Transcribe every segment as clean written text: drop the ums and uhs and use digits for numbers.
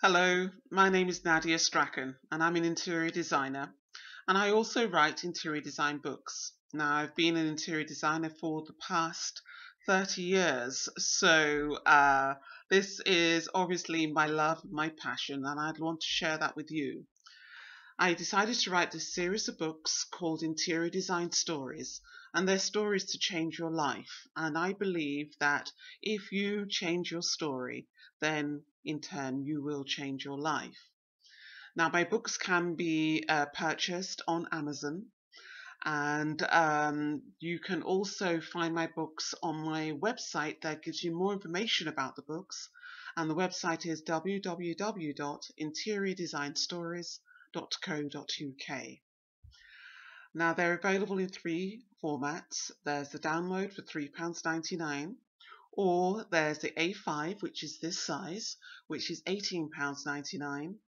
Hello, my name is Nadia Strachan and I'm an interior designer, and I also write interior design books. Now, I've been an interior designer for the past 30 years, so this is obviously my love, my passion, and I'd want to share that with you. I decided to write this series of books called Interior Design Stories, and they're stories to change your life. And I believe that if you change your story, then in turn you will change your life. Now, my books can be purchased on Amazon, and you can also find my books on my website that gives you more information about the books. And the website is www.interiordesignstories.co.uk. Now, they're available in three formats. There's the download for £3.99, or there's the A5, which is this size, which is £18.99,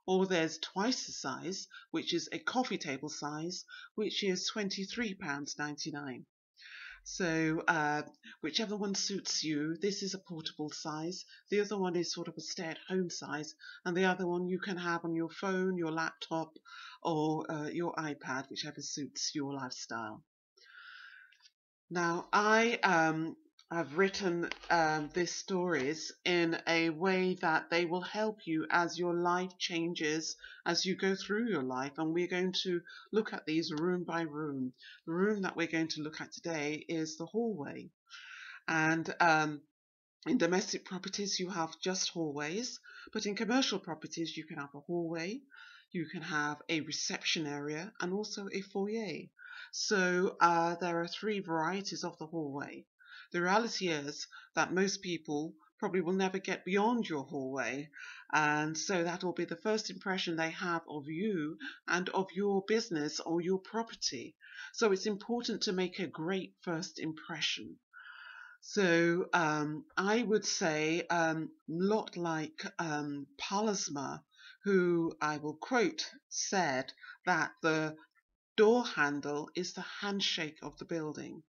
or there's twice the size, which is a coffee table size, which is £23.99. So whichever one suits you. This is a portable size. The other one is sort of a stay-at-home size, and the other one you can have on your phone, your laptop, or your iPad, whichever suits your lifestyle. Now, I have written these stories in a way that they will help you as your life changes, as you go through your life. And we're going to look at these room by room. The room that we're going to look at today is the hallway. And in domestic properties, you have just hallways, but in commercial properties, you can have a hallway, you can have a reception area, and also a foyer. So there are three varieties of the hallway. The reality is that most people probably will never get beyond your hallway, and so that will be the first impression they have of you and of your business or your property. So it's important to make a great first impression. So I would say lot like Pallasma, who I will quote, said that the door handle is the handshake of the building,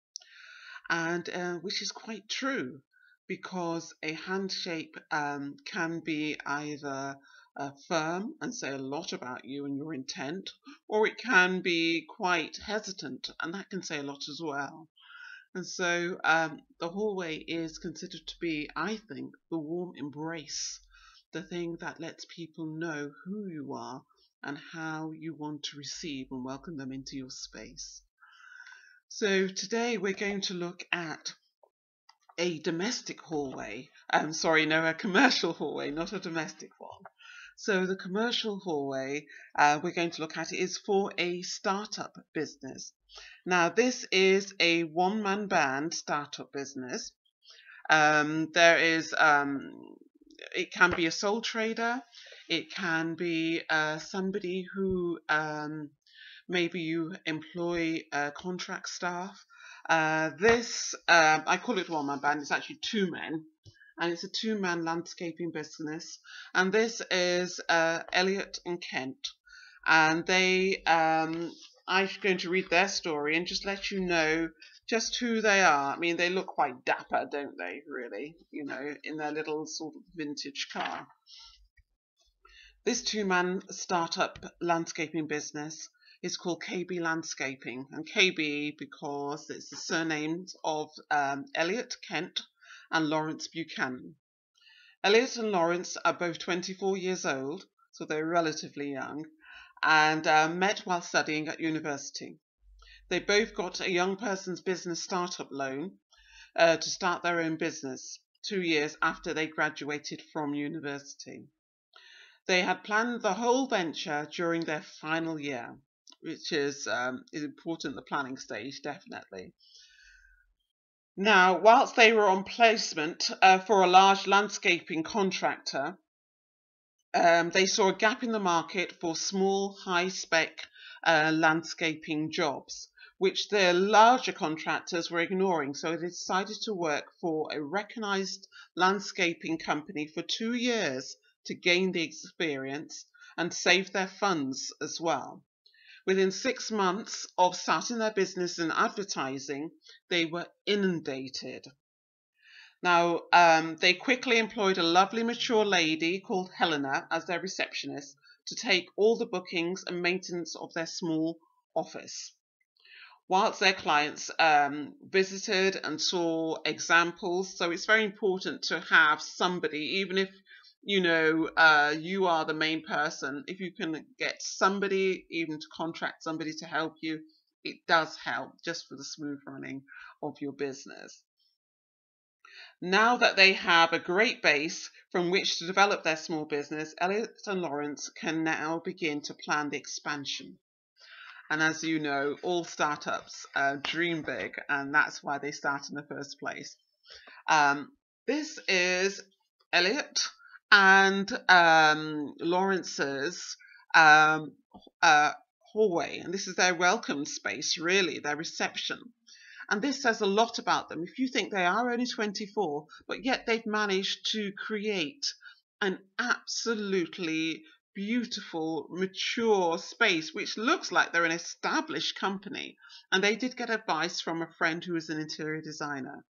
and which is quite true, because a handshake can be either firm and say a lot about you and your intent, or it can be quite hesitant, and that can say a lot as well. And so the hallway is considered to be, I think, the warm embrace, the thing that lets people know who you are and how you want to receive and welcome them into your space. So today we're going to look at a domestic hallway. A commercial hallway, not a domestic one. So the commercial hallway we're going to look at is for a startup business. Now, this is a one-man band startup business. It can be a sole trader. It can be somebody who maybe you employ contract staff. I call it one-man band. It's actually two men, and it's a two-man landscaping business. And this is Elliot and Kent, and I'm going to read their story and just let you know just who they are. I mean, they look quite dapper, don't they, really, in their little sort of vintage car. This two-man startup landscaping business is called KB Landscaping, and KB because it's the surnames of Elliot Kent and Lawrence Buchanan. Elliot and Lawrence are both 24 years old, so they're relatively young, and met while studying at university. They both got a young person's business startup loan to start their own business 2 years after they graduated from university. They had planned the whole venture during their final year, which is important, the planning stage, definitely. Now, whilst they were on placement for a large landscaping contractor, they saw a gap in the market for small, high-spec landscaping jobs, which the larger contractors were ignoring. So they decided to work for a recognised landscaping company for 2 years to gain the experience and save their funds as well. Within 6 months of starting their business and advertising, they were inundated. Now, they quickly employed a lovely mature lady called Helena as their receptionist to take all the bookings and maintenance of their small office, whilst their clients visited and saw examples. So it's very important to have somebody, even if you are the main person, if you can get somebody, even to contract somebody to help you, it does help just for the smooth running of your business. Now that they have a great base from which to develop their small business, Elliot and Lawrence can now begin to plan the expansion. And as you know, all startups dream big, and that's why they start in the first place. This is Elliot and Lawrence's hallway, and this is their welcome space, really, their reception. And this says a lot about them. If you think they are only 24, but yet they've managed to create an absolutely beautiful, mature space, which looks like they're an established company. And they did get advice from a friend who is an interior designer.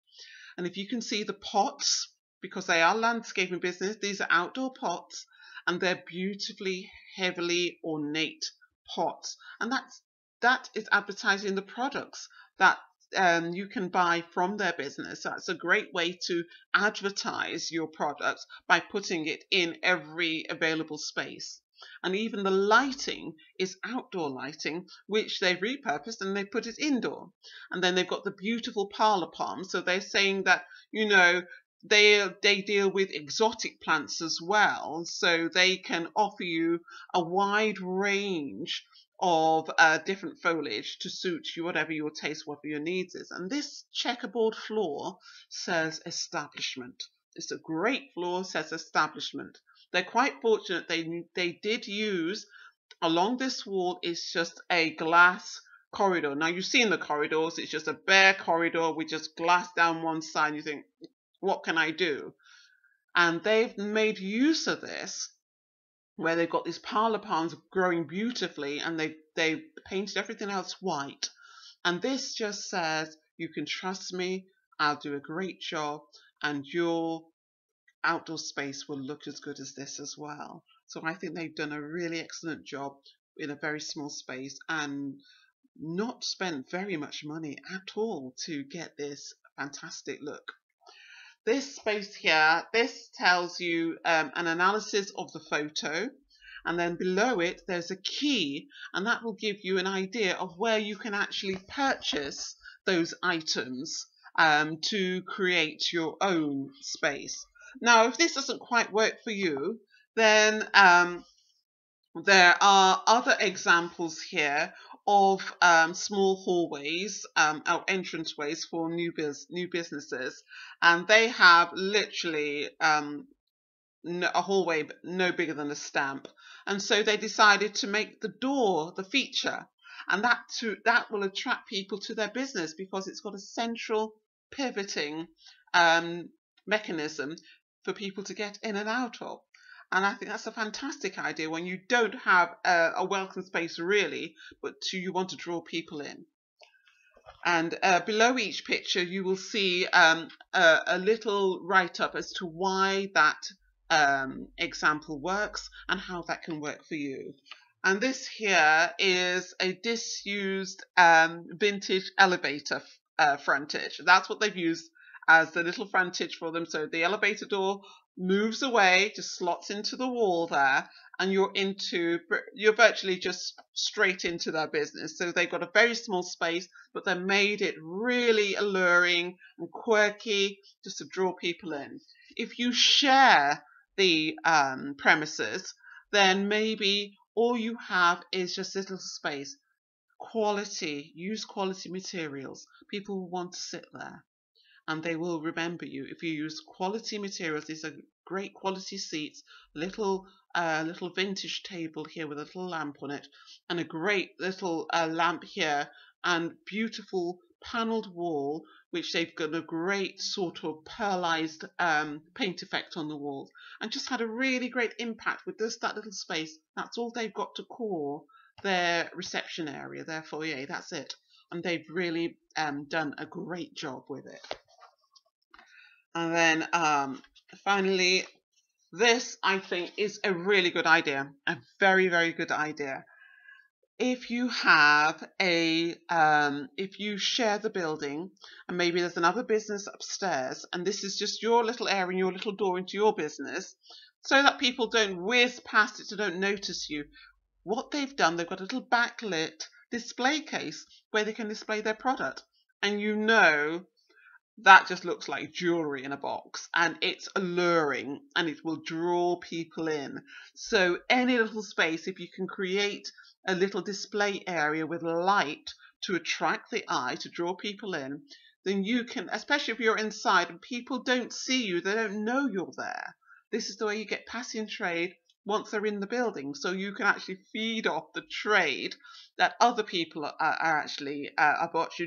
And if you can see the pots, because they are landscaping business, these are outdoor pots, and they're beautifully, heavily ornate pots. And that is advertising the products that you can buy from their business. That's a great way to advertise your product by putting it in every available space. And even the lighting is outdoor lighting, which they've repurposed and they put it indoor. And then they've got the beautiful parlor palms. So they're saying that, they deal with exotic plants as well. So they can offer you a wide range of different foliage to suit you, whatever your taste, whatever your needs is. And this checkerboard floor says establishment. It's a great floor, says establishment. They're quite fortunate. They did use, along this wall is just a glass corridor. Now you've seen the corridors, it's just a bare corridor with just glass down one side. You think, what can I do? And they've made use of this, where they've got these parlor palms growing beautifully, and they painted everything else white. And this just says, you can trust me, I'll do a great job, and your outdoor space will look as good as this as well. So I think they've done a really excellent job in a very small space and not spent very much money at all to get this fantastic look. This space here, this tells you an analysis of the photo, and then below it there's a key, and that will give you an idea of where you can actually purchase those items to create your own space. Now, if this doesn't quite work for you, then there are other examples here of small hallways or entranceways for new businesses, and they have literally a hallway no bigger than a stamp, and so they decided to make the door the feature, and that will attract people to their business because it's got a central pivoting mechanism for people to get in and out of. And I think that's a fantastic idea when you don't have a welcome space really, but you want to draw people in. And below each picture you will see a little write-up as to why that example works and how that can work for you. And this here is a disused vintage elevator frontage. That's what they've used as the little frontage for them. So the elevator door moves away, just slots into the wall there, and you're virtually just straight into their business. So they've got a very small space, but they made it really alluring and quirky just to draw people in. If you share the premises, then maybe all you have is just a little space. Use quality materials. People will want to sit there, and they will remember you if you use quality materials. These are great quality seats, little vintage table here with a little lamp on it, and a great little lamp here, and beautiful panelled wall, which they've got a great sort of pearlized paint effect on the walls, and just had a really great impact with just that little space. That's all they've got to call their reception area, their foyer. That's it, and they've really done a great job with it. And then finally, this I think is a really good idea, a very, very good idea. If you have if you share the building and maybe there's another business upstairs and this is just your little area and your little door into your business, so that people don't whiz past it, so don't notice you, what they've done, they've got a little backlit display case where they can display their product. And you know that just looks like jewelry in a box, and it's alluring and it will draw people in. So any little space, if you can create a little display area with light to attract the eye, to draw people in, then you can, especially if you're inside and people don't see you, they don't know you're there. This is the way you get passing trade once they're in the building, so you can actually feed off the trade that other people are actually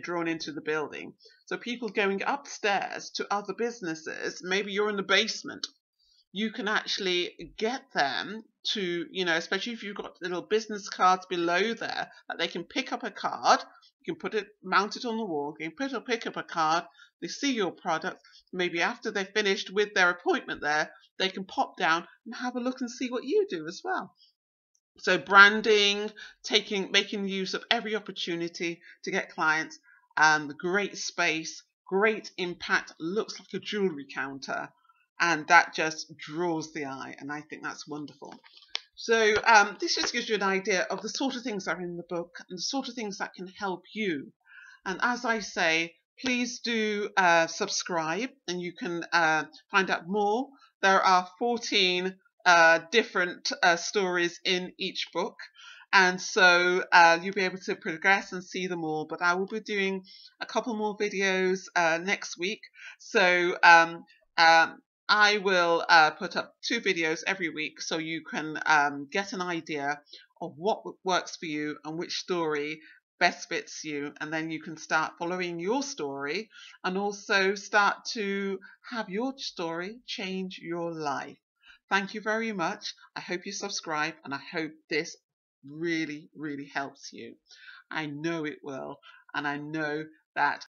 drawn into the building. So people going upstairs to other businesses, maybe you're in the basement, you can actually get them to, especially if you've got little business cards below there, that they can pick up a card, you can put it, mount it on the wall, you can pick up a card, they see your product, maybe after they're finished with their appointment there, they can pop down and have a look and see what you do as well. So branding, making use of every opportunity to get clients, great space, great impact, looks like a jewelry counter, and that just draws the eye, and I think that's wonderful. So this just gives you an idea of the sort of things that are in the book and the sort of things that can help you. And as I say, please do subscribe, and you can find out more. There are 14 different stories in each book, and so you'll be able to progress and see them all. But I will be doing a couple more videos next week, so I will put up 2 videos every week, so you can get an idea of what works for you and which story best fits you, and then you can start following your story and also start to have your story change your life. Thank you very much. I hope you subscribe, and I hope this really, really helps you. I know it will, and I know that